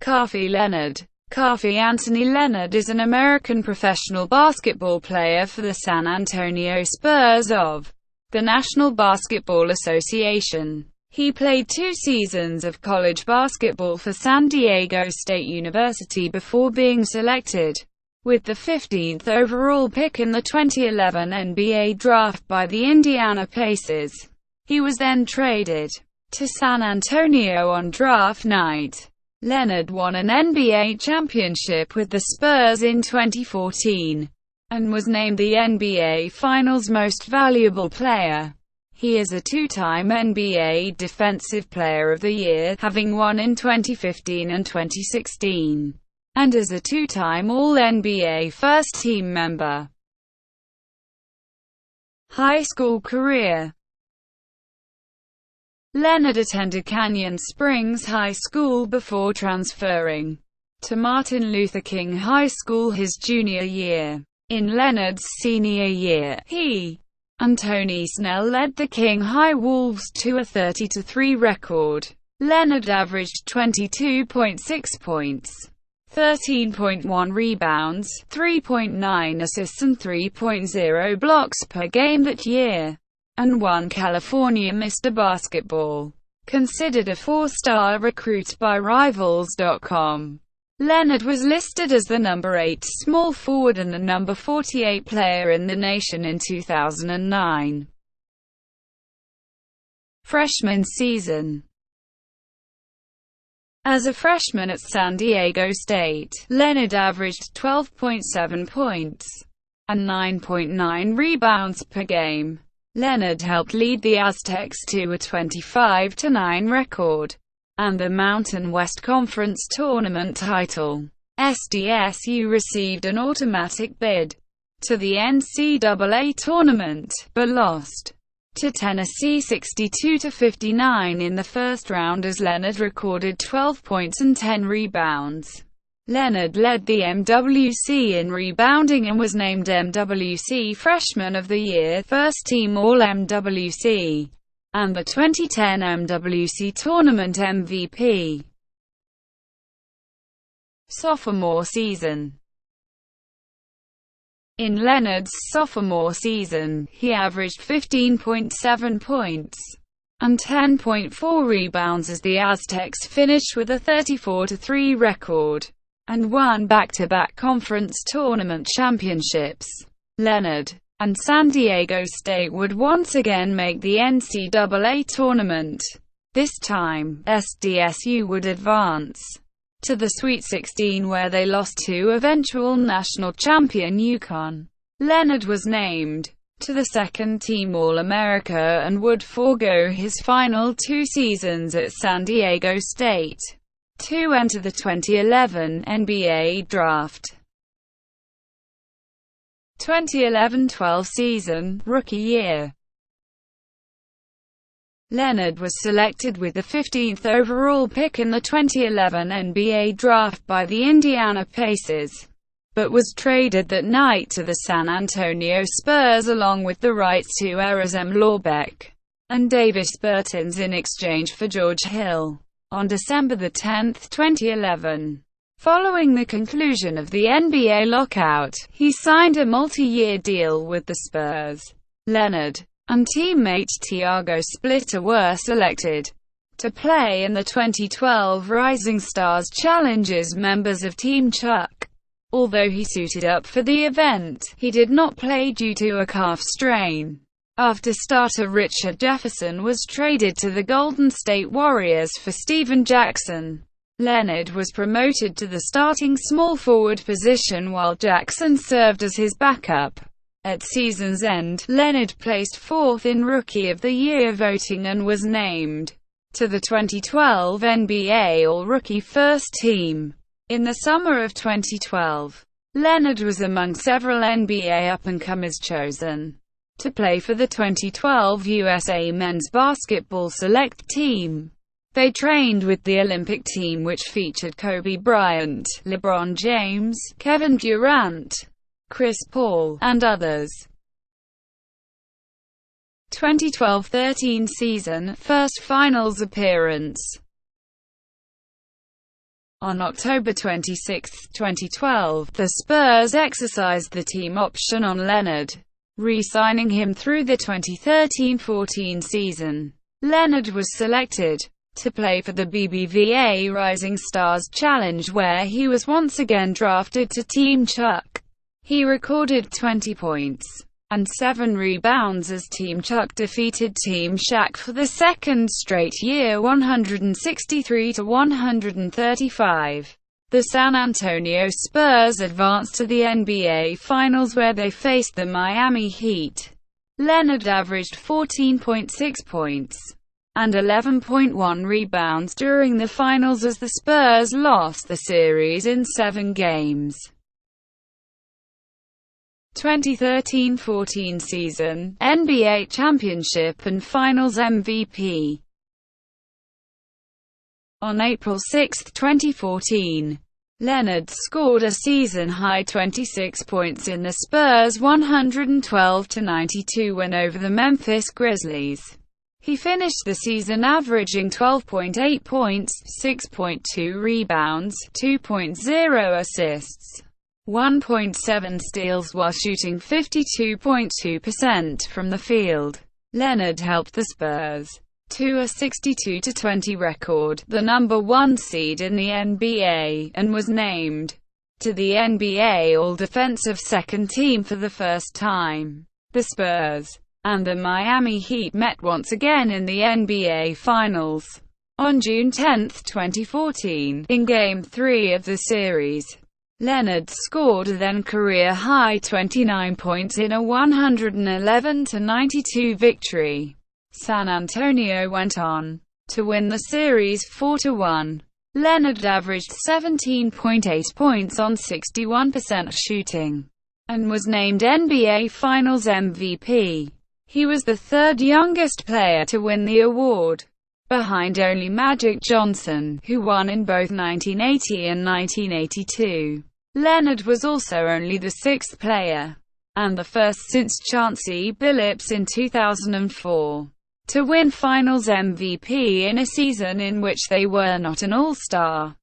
Kawhi Leonard. Kawhi Anthony Leonard is an American professional basketball player for the San Antonio Spurs of the National Basketball Association. He played 2 seasons of college basketball for San Diego State University before being selected with the 15th overall pick in the 2011 NBA draft by the Indiana Pacers. He was then traded to San Antonio on draft night. Leonard won an NBA championship with the Spurs in 2014, and was named the NBA Finals Most Valuable Player. He is a 2-time NBA Defensive Player of the Year, having won in 2015 and 2016, and is a 2-time All-NBA First-Team member. High school career. Leonard attended Canyon Springs High School before transferring to Martin Luther King High School his junior year. In Leonard's senior year, he and Tony Snell led the King High Wolves to a 30-3 record. Leonard averaged 22.6 points, 13.1 rebounds, 3.9 assists and 3.0 blocks per game that year, and won California Mr. Basketball. Considered a 4-star recruit by Rivals.com. Leonard was listed as the number 8 small forward and the number 48 player in the nation in 2009. Freshman season. As a freshman at San Diego State, Leonard averaged 12.7 points and 9.9 rebounds per game. Leonard helped lead the Aztecs to a 25-9 record and the Mountain West Conference Tournament title. SDSU received an automatic bid to the NCAA tournament, but lost to Tennessee 62-59 in the first round as Leonard recorded 12 points and 10 rebounds. Leonard led the MWC in rebounding and was named MWC Freshman of the Year, First Team All-MWC, and the 2010 MWC Tournament MVP. Sophomore season. In Leonard's sophomore season, he averaged 15.7 points and 10.4 rebounds as the Aztecs finished with a 34-3 record and won back-to-back conference tournament championships. Leonard and San Diego State would once again make the NCAA tournament. This time, SDSU would advance to the Sweet 16 where they lost to eventual national champion UConn. Leonard was named to the second-team All-America and would forego his final 2 seasons at San Diego State to enter the 2011 NBA Draft. 2011-12 season, rookie year. Leonard was selected with the 15th overall pick in the 2011 NBA Draft by the Indiana Pacers, but was traded that night to the San Antonio Spurs along with the rights to Erasem Lorbeck and Davis Bertans in exchange for George Hill. On December 10, 2011, following the conclusion of the NBA lockout, he signed a multi-year deal with the Spurs. Leonard and teammate Tiago Splitter were selected to play in the 2012 Rising Stars Challenge as members of Team Chuck. Although he suited up for the event, he did not play due to a calf strain. After starter Richard Jefferson was traded to the Golden State Warriors for Steven Jackson, Leonard was promoted to the starting small forward position while Jackson served as his backup. At season's end, Leonard placed 4th in Rookie of the Year voting and was named to the 2012 NBA All-Rookie First Team. In the summer of 2012, Leonard was among several NBA up-and-comers chosen to play for the 2012 USA Men's Basketball Select Team. They trained with the Olympic team which featured Kobe Bryant, LeBron James, Kevin Durant, Chris Paul, and others. 2012-13 season, first finals appearance. On October 26, 2012, the Spurs exercised the team option on Leonard, re-signing him through the 2013-14 season. Leonard was selected to play for the BBVA Rising Stars Challenge, where he was once again drafted to Team Chuck. He recorded 20 points and 7 rebounds as Team Chuck defeated Team Shaq for the second straight year 163-135. The San Antonio Spurs advanced to the NBA Finals, where they faced the Miami Heat. Leonard averaged 14.6 points and 11.1 rebounds during the finals as the Spurs lost the series in 7 games. 2013-14 season, NBA Championship and Finals MVP. On April 6, 2014, Leonard scored a season-high 26 points in the Spurs' 112-92 win over the Memphis Grizzlies. He finished the season averaging 12.8 points, 6.2 rebounds, 2.0 assists, 1.7 steals while shooting 52.2% from the field. Leonard helped the Spurs to a 62-20 record, the number 1 seed in the NBA, and was named to the NBA All-Defensive Second Team for the first time. The Spurs and the Miami Heat met once again in the NBA Finals on June 10, 2014, in Game 3 of the series. Leonard scored a then-career-high 29 points in a 111-92 victory. San Antonio went on to win the series 4-1. Leonard averaged 17.8 points on 61% shooting and was named NBA Finals MVP. He was the third youngest player to win the award, behind only Magic Johnson, who won in both 1980 and 1982. Leonard was also only the sixth player, and the first since Chauncey Billups in 2004, to win Finals MVP in a season in which they were not an All-Star.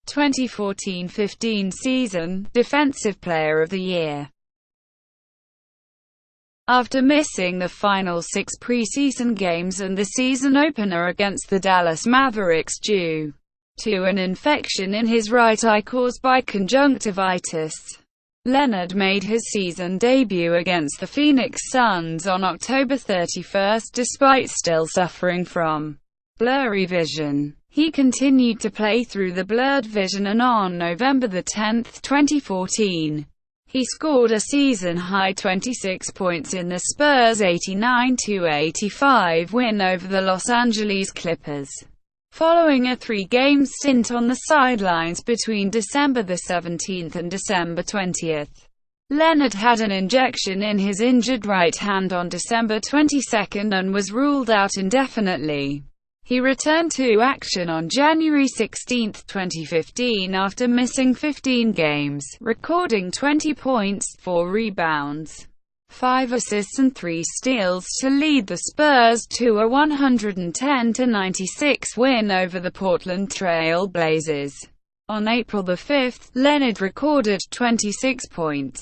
2014-15 season, Defensive Player of the Year. After missing the final 6 preseason games and the season opener against the Dallas Mavericks due to an infection in his right eye caused by conjunctivitis, Leonard made his season debut against the Phoenix Suns on October 31 despite still suffering from blurry vision. He continued to play through the blurred vision, and on November 10, 2014, he scored a season-high 26 points in the Spurs' 89-85 win over the Los Angeles Clippers. Following a 3-game stint on the sidelines between December 17 and December 20, Leonard had an injection in his injured right hand on December 22 and was ruled out indefinitely. He returned to action on January 16, 2015 after missing 15 games, recording 20 points, 4 rebounds, 5 assists and 3 steals to lead the Spurs to a 110-96 win over the Portland Trail Blazers. On April 5, Leonard recorded 26 points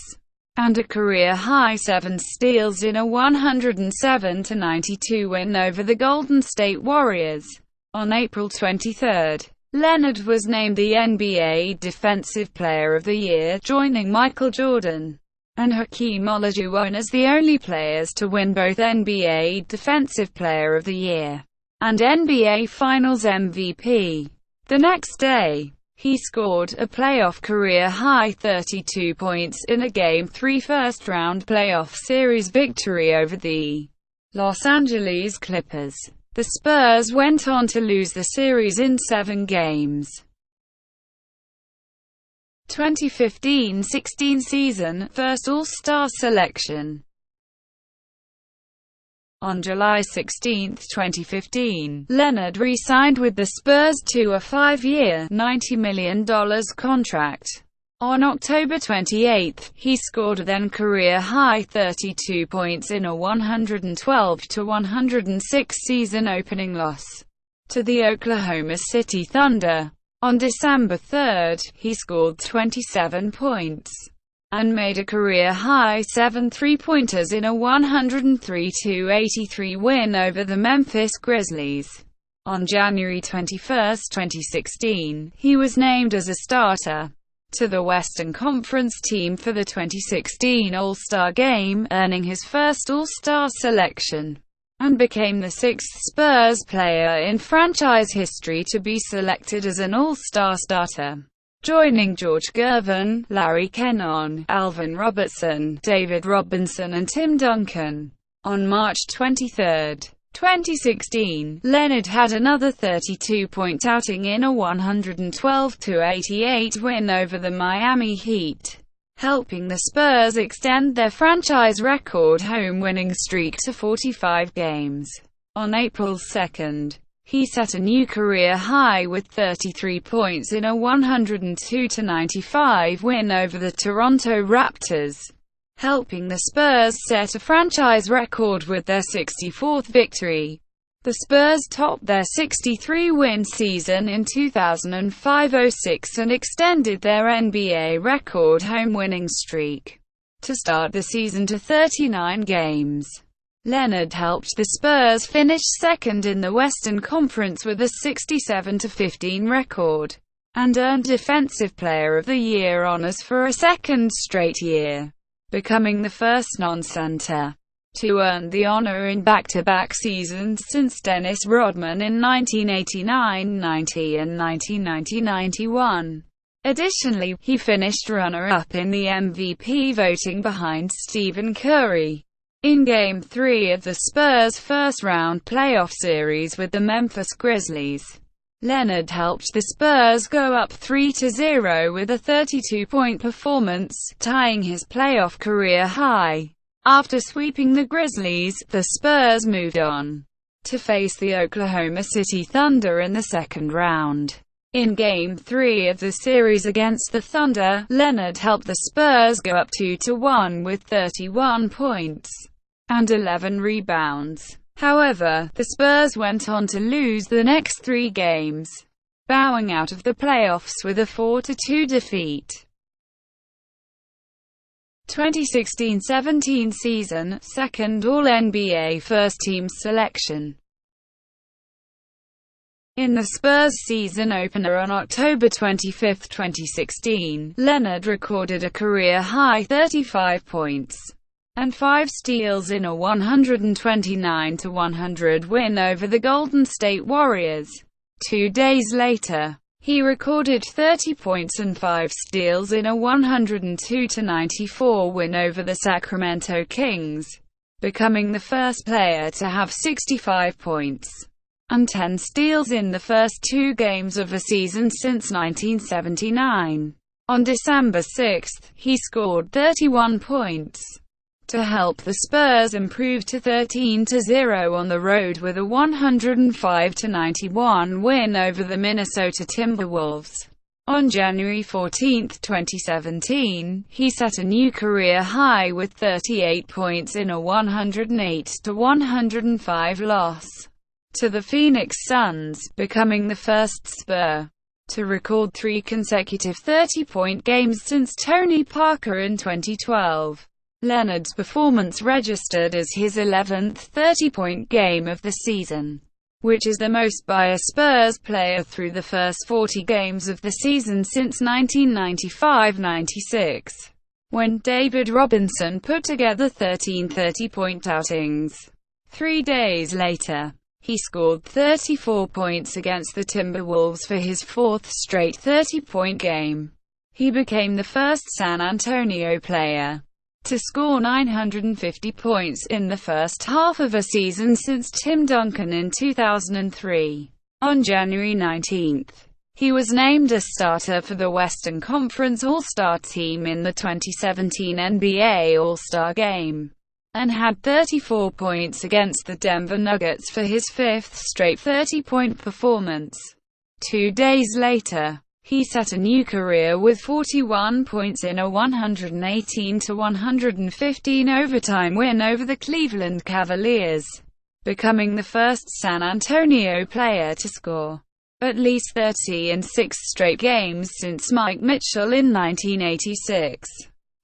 and a career-high 7 steals in a 107-92 win over the Golden State Warriors. On April 23, Leonard was named the NBA Defensive Player of the Year, joining Michael Jordan and Hakeem Olajuwon as the only players to win both NBA Defensive Player of the Year and NBA Finals MVP. The next day, he scored a playoff career-high 32 points in a Game 3 first-round playoff series victory over the Los Angeles Clippers. The Spurs went on to lose the series in 7 games. 2015-16 season, first All-Star selection. On July 16, 2015, Leonard re-signed with the Spurs to a 5-year, $90 million contract. On October 28, he scored a then-career-high 32 points in a 112-106 season opening loss to the Oklahoma City Thunder. On December 3, he scored 27 points and made a career-high 7 three-pointers in a 103-83 win over the Memphis Grizzlies. On January 21, 2016, he was named as a starter to the Western Conference team for the 2016 All-Star Game, earning his first All-Star selection, and became the sixth Spurs player in franchise history to be selected as an All-Star starter, joining George Gervin, Larry Kennon, Alvin Robertson, David Robinson and Tim Duncan. On March 23, 2016, Leonard had another 32-point outing in a 112-88 win over the Miami Heat, helping the Spurs extend their franchise record home winning streak to 45 games. On April 2, he set a new career high with 33 points in a 102-95 win over the Toronto Raptors, helping the Spurs set a franchise record with their 64th victory. The Spurs topped their 63-win season in 2005-06 and extended their NBA record home winning streak to start the season to 39 games. Leonard helped the Spurs finish second in the Western Conference with a 67-15 record, and earned Defensive Player of the Year honors for a second straight year, becoming the first non-center to earn the honor in back-to-back seasons since Dennis Rodman in 1989-90 and 1990-91. Additionally, he finished runner-up in the MVP voting behind Stephen Curry. In Game 3 of the Spurs' first-round playoff series with the Memphis Grizzlies, Leonard helped the Spurs go up 3-0 with a 32-point performance, tying his playoff career high. After sweeping the Grizzlies, the Spurs moved on to face the Oklahoma City Thunder in the second round. In Game 3 of the series against the Thunder, Leonard helped the Spurs go up 2-1 with 31 points and 11 rebounds. However, the Spurs went on to lose the next 3 games, bowing out of the playoffs with a 4-2 defeat. 2016-17 season, second All-NBA first-team selection. In the Spurs season opener on October 25, 2016, Leonard recorded a career-high 35 points and 5 steals in a 129-100 win over the Golden State Warriors. 2 days later, he recorded 30 points and 5 steals in a 102-94 win over the Sacramento Kings, becoming the first player to have 65 points and 10 steals in the first 2 games of a season since 1979. On December 6, he scored 31 points to help the Spurs improve to 13-0 on the road with a 105-91 win over the Minnesota Timberwolves. On January 14, 2017, he set a new career high with 38 points in a 108-105 loss to the Phoenix Suns, becoming the first Spur to record 3 consecutive 30-point games since Tony Parker in 2012. Leonard's performance registered as his 11th 30-point game of the season, which is the most by a Spurs player through the first 40 games of the season since 1995-96, when David Robinson put together 13 30-point outings. 3 days later, he scored 34 points against the Timberwolves for his 4th straight 30-point game. He became the first San Antonio player to score 950 points in the first half of a season since Tim Duncan in 2003. On January 19, he was named a starter for the Western Conference All-Star team in the 2017 NBA All-Star Game, and had 34 points against the Denver Nuggets for his 5th straight 30-point performance. 2 days later, he set a new career with 41 points in a 118-115 overtime win over the Cleveland Cavaliers. becoming the first San Antonio player to score at least 30 in 6 straight games since Mike Mitchell in 1986.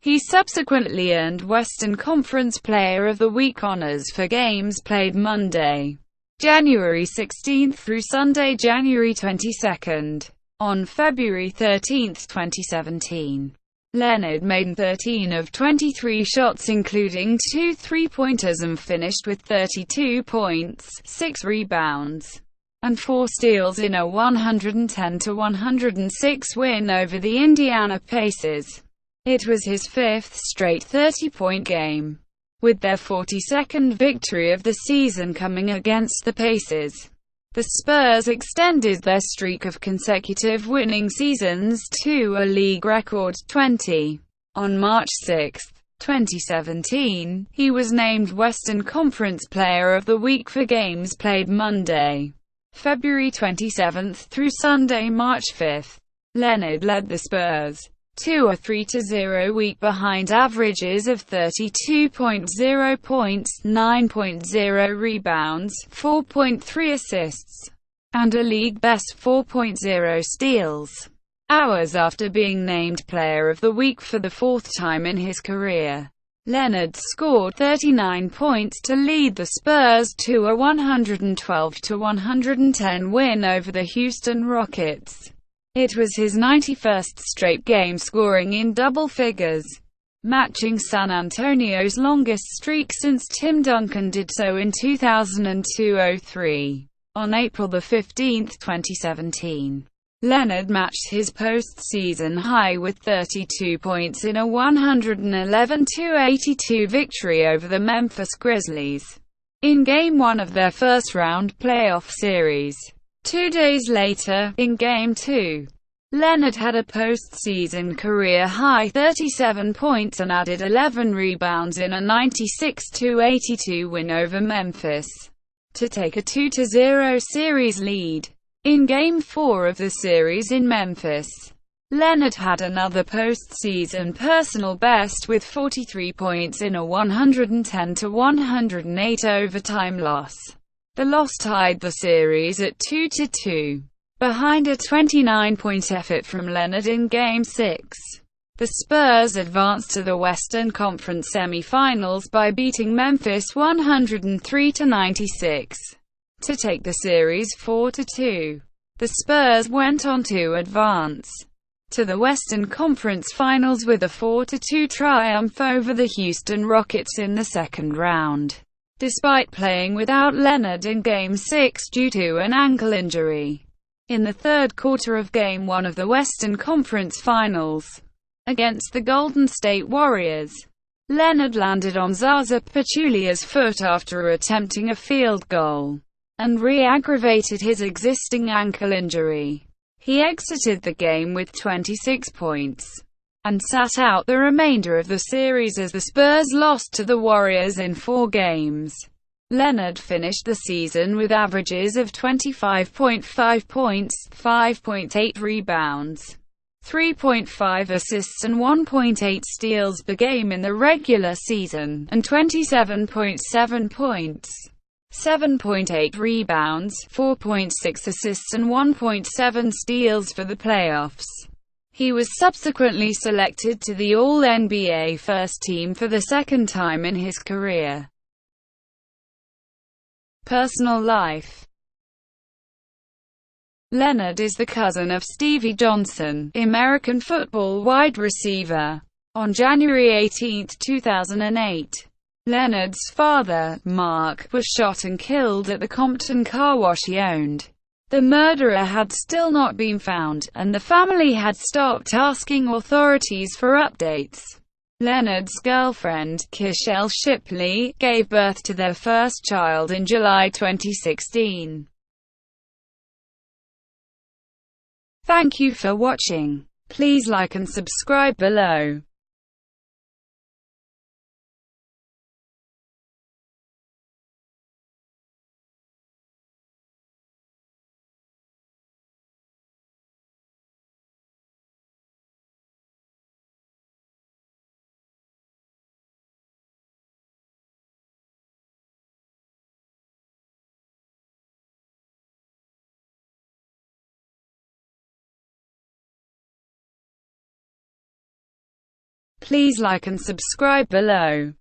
He subsequently earned Western Conference Player of the Week honors for games played Monday, January 16 through Sunday, January 22. On February 13, 2017, Leonard made 13 of 23 shots, including 2 three-pointers, and finished with 32 points, 6 rebounds, and 4 steals in a 110-106 win over the Indiana Pacers. It was his 5th straight 30-point game, with their 42nd victory of the season coming against the Pacers. The Spurs extended their streak of consecutive winning seasons to a league record 20. On March 6, 2017, he was named Western Conference Player of the Week for games played Monday, February 27 through Sunday, March 5. Leonard led the Spurs to a 3-0 week behind averages of 32.0 points, 9.0 rebounds, 4.3 assists, and a league-best 4.0 steals. Hours after being named Player of the Week for the 4th time in his career, Leonard scored 39 points to lead the Spurs to a 112-110 win over the Houston Rockets. It was his 91st straight game scoring in double figures, matching San Antonio's longest streak since Tim Duncan did so in 2002-03. On April 15, 2017, Leonard matched his postseason high with 32 points in a 111-82 victory over the Memphis Grizzlies in Game 1 of their first-round playoff series. 2 days later, in Game 2, Leonard had a postseason career-high 37 points and added 11 rebounds in a 96-82 win over Memphis to take a 2-0 series lead. In Game 4 of the series in Memphis, Leonard had another postseason personal best with 43 points in a 110-108 overtime loss. The loss tied the series at 2-2. Behind a 29-point effort from Leonard in Game 6, the Spurs advanced to the Western Conference semifinals by beating Memphis 103-96 to take the series 4-2. The Spurs went on to advance to the Western Conference Finals with a 4-2 triumph over the Houston Rockets in the second round, despite playing without Leonard in Game 6 due to an ankle injury. In the third quarter of Game 1 of the Western Conference Finals, against the Golden State Warriors, Leonard landed on Zaza Pachulia's foot after attempting a field goal, and re-aggravated his existing ankle injury. He exited the game with 26 points, and sat out the remainder of the series as the Spurs lost to the Warriors in 4 games. Leonard finished the season with averages of 25.5 points, 5.8 rebounds, 3.5 assists and 1.8 steals per game in the regular season, and 27.7 points, 7.8 rebounds, 4.6 assists and 1.7 steals for the playoffs. He was subsequently selected to the All-NBA First Team for the second time in his career. Personal life. Leonard is the cousin of Stevie Johnson, American football wide receiver. On January 18, 2008, Leonard's father, Mark, was shot and killed at the Compton car wash he owned. The murderer had still not been found, and the family had stopped asking authorities for updates. Leonard's girlfriend, Kishelle Shipley, gave birth to their first child in July 2016. Thank you for watching. Please like and subscribe below. Please like and subscribe below.